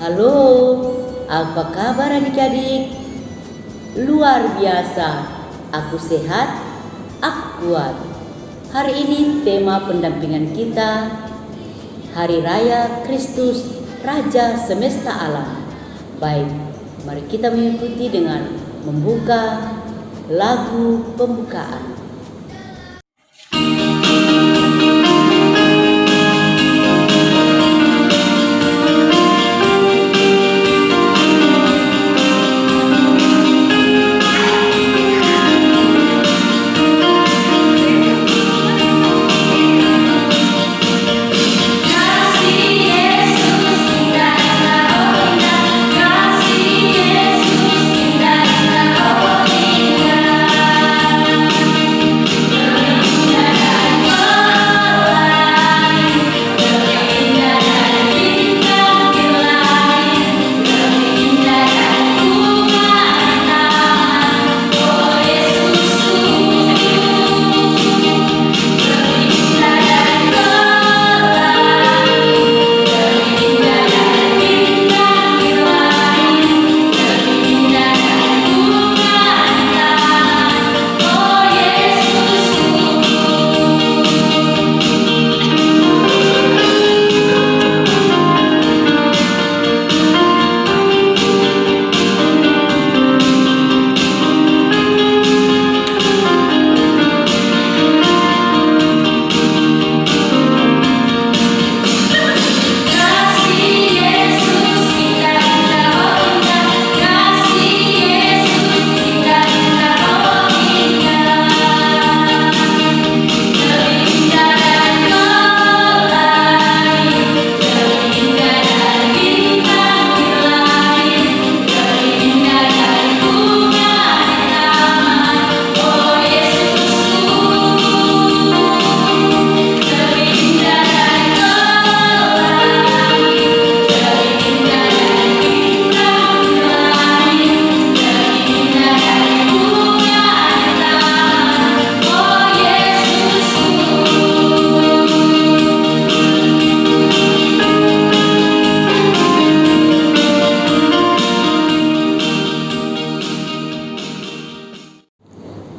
Halo, apa kabar adik-adik? Luar biasa, aku sehat, aku kuat. Hari ini tema pendampingan kita, Hari Raya Kristus Raja Semesta Alam. Baik, mari kita mengikuti dengan membuka lagu pembukaan.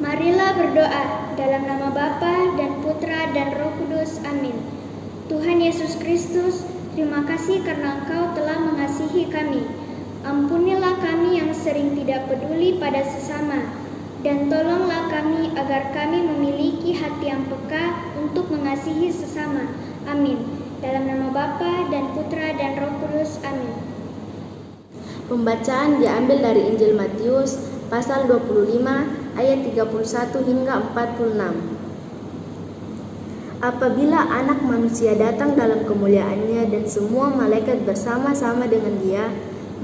Marilah berdoa dalam nama Bapa dan Putra dan Roh Kudus. Amin. Tuhan Yesus Kristus, terima kasih karena Engkau telah mengasihi kami. Ampunilah kami yang sering tidak peduli pada sesama, dan tolonglah kami agar kami memiliki hati yang peka untuk mengasihi sesama. Amin. Dalam nama Bapa dan Putra dan Roh Kudus. Amin. Pembacaan diambil dari Injil Matius pasal 25 ayat 31 hingga 46. Apabila Anak Manusia datang dalam kemuliaannya dan semua malaikat bersama-sama dengan Dia,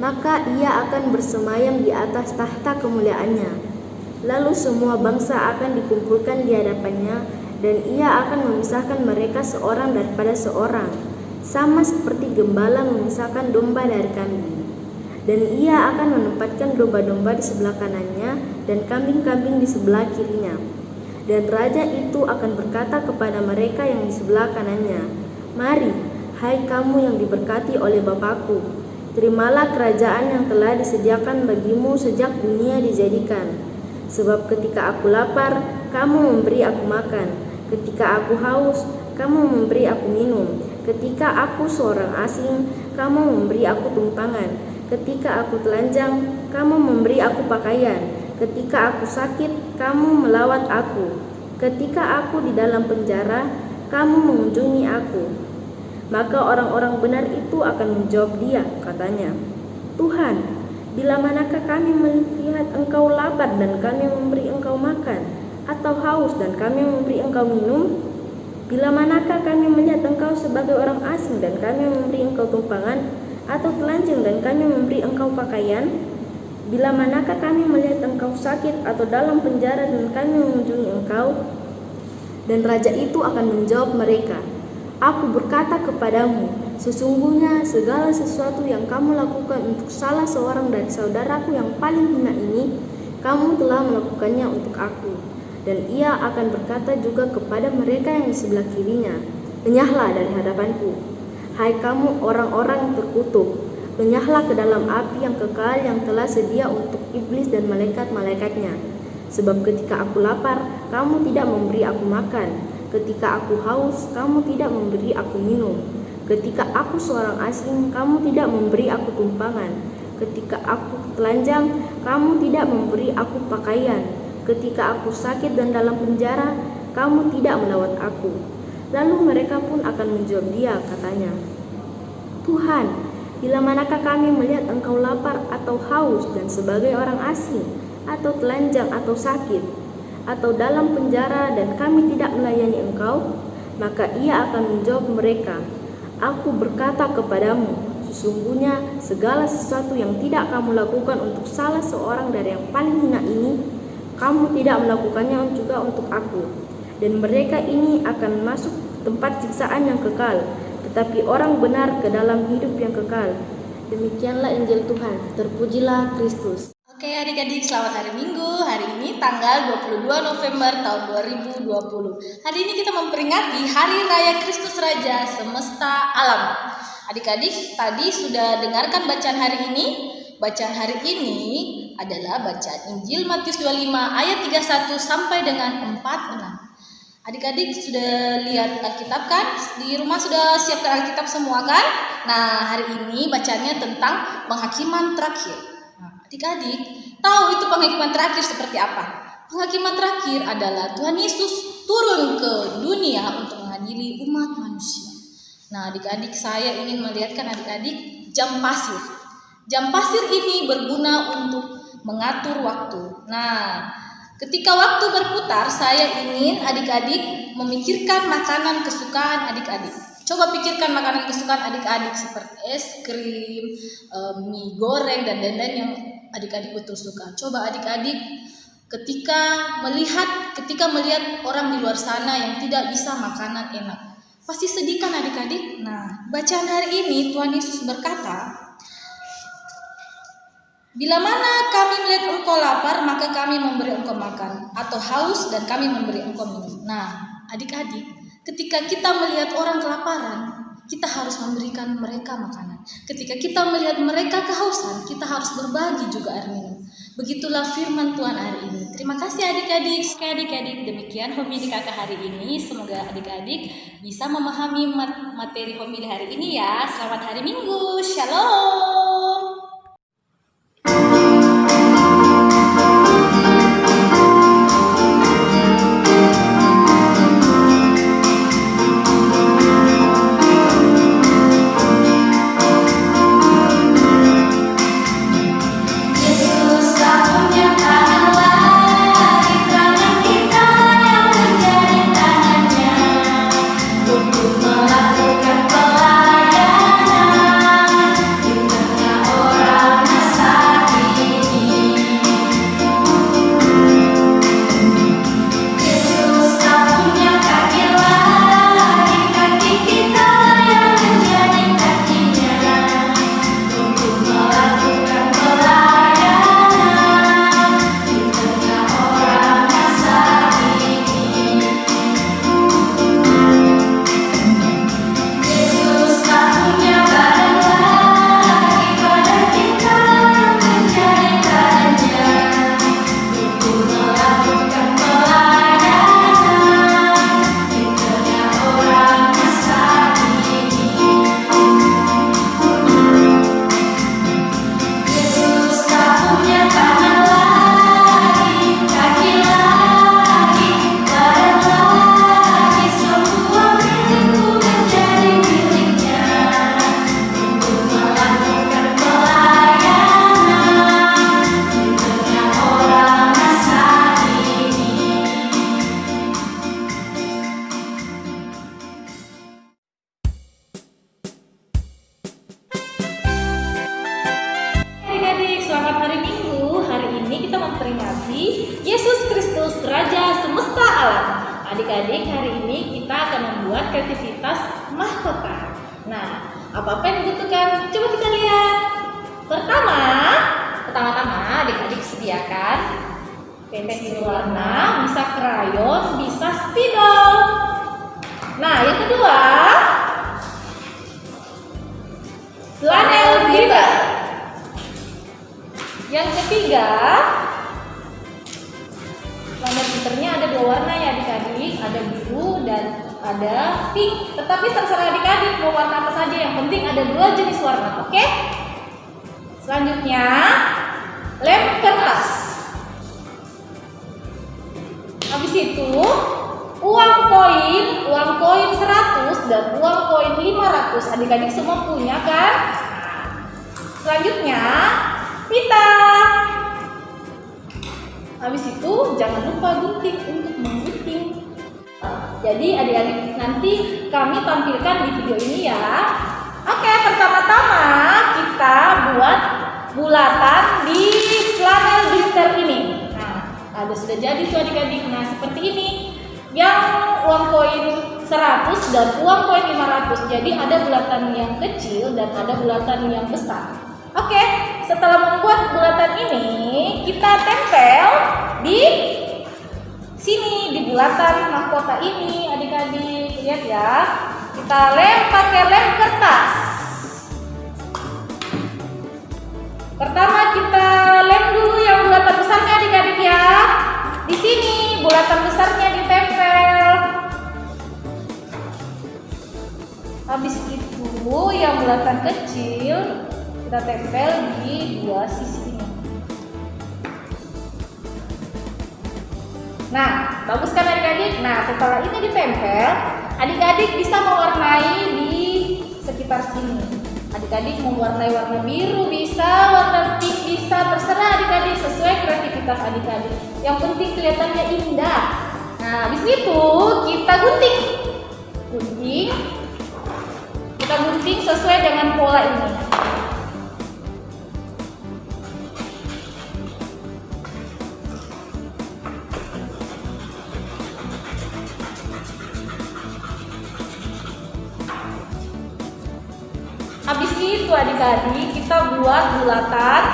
maka Ia akan bersemayam di atas tahta kemuliaannya. Lalu semua bangsa akan dikumpulkan di hadapannya, dan Ia akan memisahkan mereka seorang daripada seorang, sama seperti gembala memisahkan domba dari kambing. Dan Ia akan menempatkan domba-domba di sebelah kanannya dan kambing-kambing di sebelah kirinya. Dan Raja itu akan berkata kepada mereka yang di sebelah kanannya, "Mari, hai kamu yang diberkati oleh Bapa-Ku, terimalah kerajaan yang telah disediakan bagimu sejak dunia dijadikan. Sebab ketika aku lapar, kamu memberi aku makan. Ketika aku haus, kamu memberi aku minum. Ketika aku seorang asing, kamu memberi aku tumpangan. Ketika aku telanjang, kamu memberi aku pakaian. Ketika aku sakit, kamu melawat aku. Ketika aku di dalam penjara, kamu mengunjungi aku." Maka orang-orang benar itu akan menjawab Dia, katanya, "Tuhan, bila manakah kami melihat Engkau lapar dan kami memberi Engkau makan, atau haus dan kami memberi Engkau minum? Bila manakah kami melihat Engkau sebagai orang asing dan kami memberi Engkau tumpangan, atau telanjang dan kami memberi Engkau pakaian? Bila manakah kami melihat Engkau sakit atau dalam penjara dan kami mengunjungi Engkau?" Dan Raja itu akan menjawab mereka, "Aku berkata kepadamu, sesungguhnya segala sesuatu yang kamu lakukan untuk salah seorang dari saudaraku yang paling hina ini, kamu telah melakukannya untuk aku." Dan Ia akan berkata juga kepada mereka yang di sebelah kirinya, "Enyahlah dari hadapanku, hai kamu orang-orang terkutuk, Renyahlah ke dalam api yang kekal yang telah sedia untuk iblis dan malaikat-malaikatnya. Sebab ketika aku lapar, kamu tidak memberi aku makan. Ketika aku haus, kamu tidak memberi aku minum. Ketika aku seorang asing, kamu tidak memberi aku tumpangan. Ketika aku telanjang, kamu tidak memberi aku pakaian. Ketika aku sakit dan dalam penjara, kamu tidak melawat aku. Lalu mereka pun akan menjawab dia, katanya, Tuhan, bila manakah kami melihat engkau lapar atau haus dan sebagai orang asing, atau telanjang atau sakit, atau dalam penjara dan kami tidak melayani engkau? Maka ia akan menjawab mereka, Aku berkata kepadamu, sesungguhnya segala sesuatu yang tidak kamu lakukan untuk salah seorang dari yang paling hina ini, kamu tidak melakukannya juga untuk aku. Dan mereka ini akan masuk tempat siksaan yang kekal, tetapi orang benar ke dalam hidup yang kekal. Demikianlah Injil Tuhan. Terpujilah Kristus. Oke adik-adik, selamat hari Minggu. Hari ini tanggal 22 November tahun 2020. Hari ini kita memperingati Hari Raya Kristus Raja Semesta Alam. Adik-adik, tadi sudah dengarkan bacaan hari ini. Bacaan hari ini adalah bacaan Injil Matius 25 ayat 31 sampai dengan 46. Adik-adik sudah lihat Alkitab kan? Di rumah sudah siapkan Alkitab semua kan? Nah, hari ini bacanya tentang penghakiman terakhir. Nah, adik-adik tahu itu penghakiman terakhir seperti apa? Penghakiman terakhir adalah Tuhan Yesus turun ke dunia untuk mengadili umat manusia. Nah, adik-adik, saya ingin melihatkan adik-adik jam pasir. Jam pasir ini berguna untuk mengatur waktu. Nah, ketika waktu berputar, saya ingin adik-adik memikirkan makanan kesukaan adik-adik. Coba pikirkan makanan kesukaan adik-adik seperti es krim, mie goreng, dan lain-lain yang adik-adik betul suka. Coba adik-adik ketika melihat orang di luar sana yang tidak bisa makanan enak, pasti sedih kan adik-adik? Nah, bacaan hari ini Tuhan Yesus berkata, Bila mana kami melihat engkau lapar, maka kami memberi engkau makan, atau haus dan kami memberi engkau minum. Nah, adik-adik, ketika kita melihat orang kelaparan, kita harus memberikan mereka makanan. Ketika kita melihat mereka kehausan, kita harus berbagi juga air minum. Begitulah firman Tuhan hari ini. Terima kasih adik-adik. Oke adik-adik, demikian homili kakak hari ini. Semoga adik-adik bisa memahami materi homili hari ini ya. Selamat hari Minggu. Shalom. Selamat hari Minggu. Hari ini kita memperingati Yesus Kristus Raja Semesta Alam. Adik-adik, hari ini kita akan membuat kreativitas mahkota. Nah, apa yang dibutuhkan? Coba kita lihat. Pertama-tama adik-adik sediakan pensil warna, bisa krayon, bisa spidol. Nah, yang kedua, flanel biru. ketiga, warna pinternya ada dua warna ya adik-adik, ada biru dan ada pink. Tetapi terserah adik-adik mau warna apa saja, yang penting ada dua jenis warna, oke? Selanjutnya, lem kertas. Habis itu, uang koin 100 dan uang koin 500. Adik-adik semua punya kan? Selanjutnya, pita. Habis itu jangan lupa gunting untuk menggunting. Jadi adik-adik nanti kami tampilkan di video ini ya. Oke, pertama-tama kita buat bulatan di flanel glitter ini. Nah, ada sudah jadi tuh adik-adik. Nah, seperti ini. Yang uang koin 100 dan uang koin 500. Jadi ada bulatan yang kecil dan ada bulatan yang besar. Oke, setelah membuat bulatan ini, kita tempel di sini, di bulatan mahkota ini, adik-adik. Lihat ya, kita lem pakai lem kertas. Pertama kita lem dulu yang bulatan besarnya adik-adik ya. Di sini bulatan besarnya ditempel. Habis itu yang bulatan kecil kita tempel di dua sisi ini. Nah, bagus kan adik-adik? Nah, setelah ini ditempel, adik-adik bisa mewarnai di sekitar sini. Adik-adik mau warnai warna biru bisa, warna pink bisa, terserah adik-adik sesuai kreativitas adik-adik. Yang penting kelihatannya indah. Nah, habis itu kita gunting. Kita gunting sesuai dengan pola ini. Habis itu adik-adik kita buat bulatan.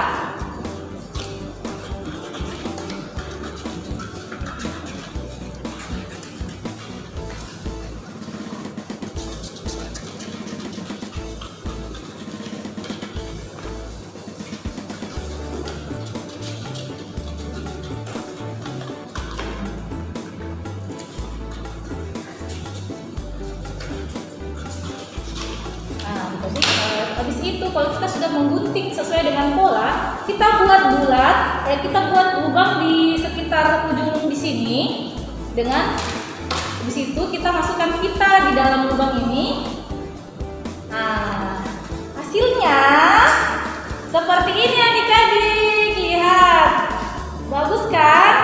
Habis itu kalau kita sudah menggunting sesuai dengan pola, kita buat kita buat lubang di sekitar ujung di sini. Dengan habis itu kita masukkan pita di dalam lubang ini. Nah, hasilnya seperti ini adik-adik. Lihat, bagus kan?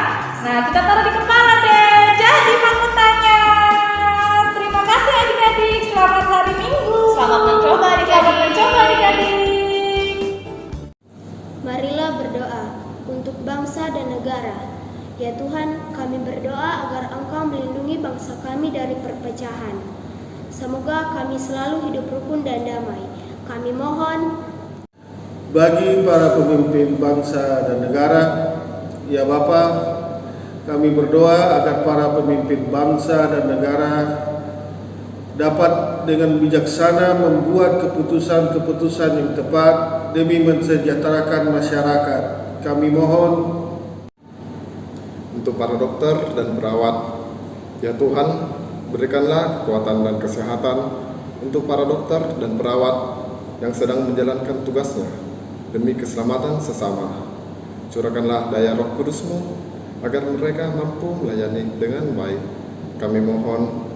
Nah, kita taruh di kepala deh. Jadi mahkotanya. Terima kasih adik-adik. Selamat hari Minggu. Selamat mencoba adik-adik. Marilah berdoa untuk bangsa dan negara. Ya Tuhan, kami berdoa agar Engkau melindungi bangsa kami dari perpecahan. Semoga kami selalu hidup rukun dan damai. Kami mohon bagi para pemimpin bangsa dan negara, ya Bapa, kami berdoa agar para pemimpin bangsa dan negara dapat dengan bijaksana membuat keputusan-keputusan yang tepat demi mensejahterakan masyarakat. Kami mohon untuk para dokter dan perawat, ya Tuhan, berikanlah kekuatan dan kesehatan untuk para dokter dan perawat yang sedang menjalankan tugasnya demi keselamatan sesama. Curahkanlah daya Roh Kudus-Mu agar mereka mampu melayani dengan baik. Kami mohon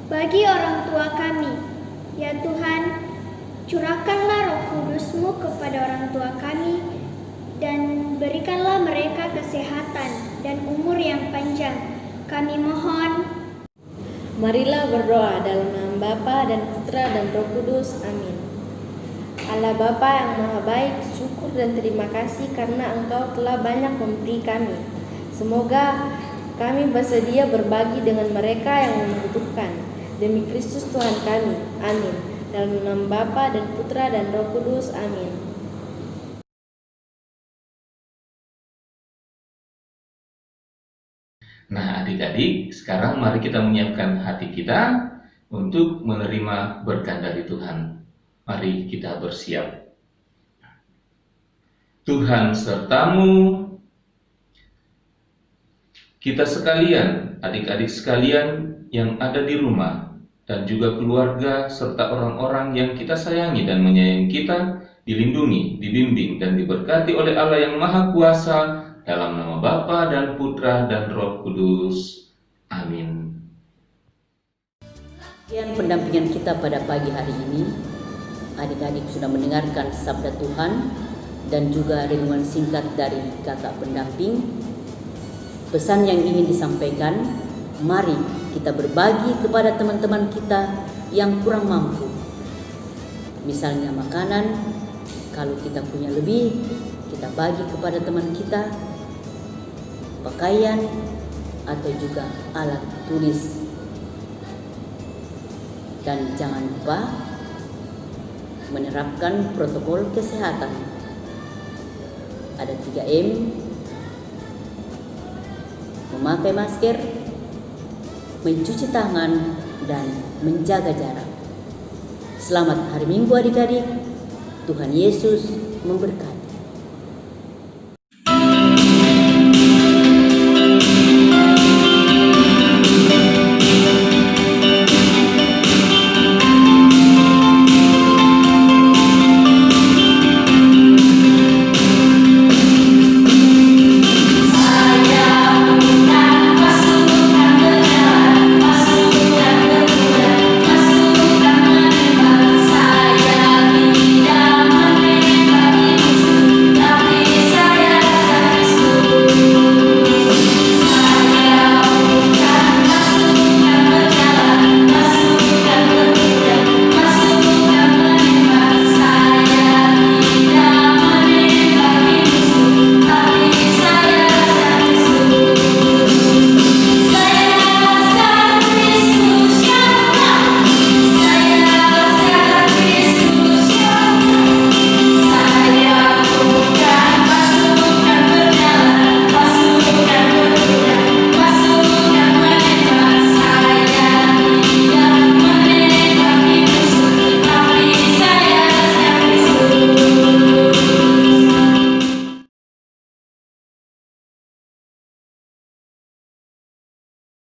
bagi orang tua kami. Ya Tuhan, curahkanlah Roh Kudus-Mu kepada orang tua kami dan berikanlah mereka kesehatan dan umur yang panjang. Kami mohon. Marilah berdoa dalam nama Bapa dan Putra dan Roh Kudus. Amin. Allah Bapa yang Maha Baik, syukur dan terima kasih karena Engkau telah banyak memberi kami. Semoga kami bersedia berbagi dengan mereka yang membutuhkan. Demi Kristus Tuhan kami. Amin. Dalam nama Bapa dan Putra dan Roh Kudus. Amin. Nah, adik-adik, sekarang mari kita menyiapkan hati kita untuk menerima berkat dari Tuhan. Mari kita bersiap. Tuhan sertamu. Kita sekalian, adik-adik sekalian yang ada di rumah, dan juga keluarga serta orang-orang yang kita sayangi dan menyayangi kita, dilindungi, dibimbing, dan diberkati oleh Allah yang Maha Kuasa, dalam nama Bapa dan Putra dan Roh Kudus. Amin. Sekian pendampingan kita pada pagi hari ini. Adik-adik sudah mendengarkan sabda Tuhan dan juga renungan singkat dari kakak pendamping. Pesan yang ingin disampaikan, mari kita berbagi kepada teman-teman kita yang kurang mampu. Misalnya makanan, kalau kita punya lebih, kita bagi kepada teman kita, pakaian, atau juga alat tulis. Dan jangan lupa menerapkan protokol kesehatan. Ada 3M, memakai masker, mencuci tangan, dan menjaga jarak. Selamat hari Minggu adik-adik. Tuhan Yesus memberkati.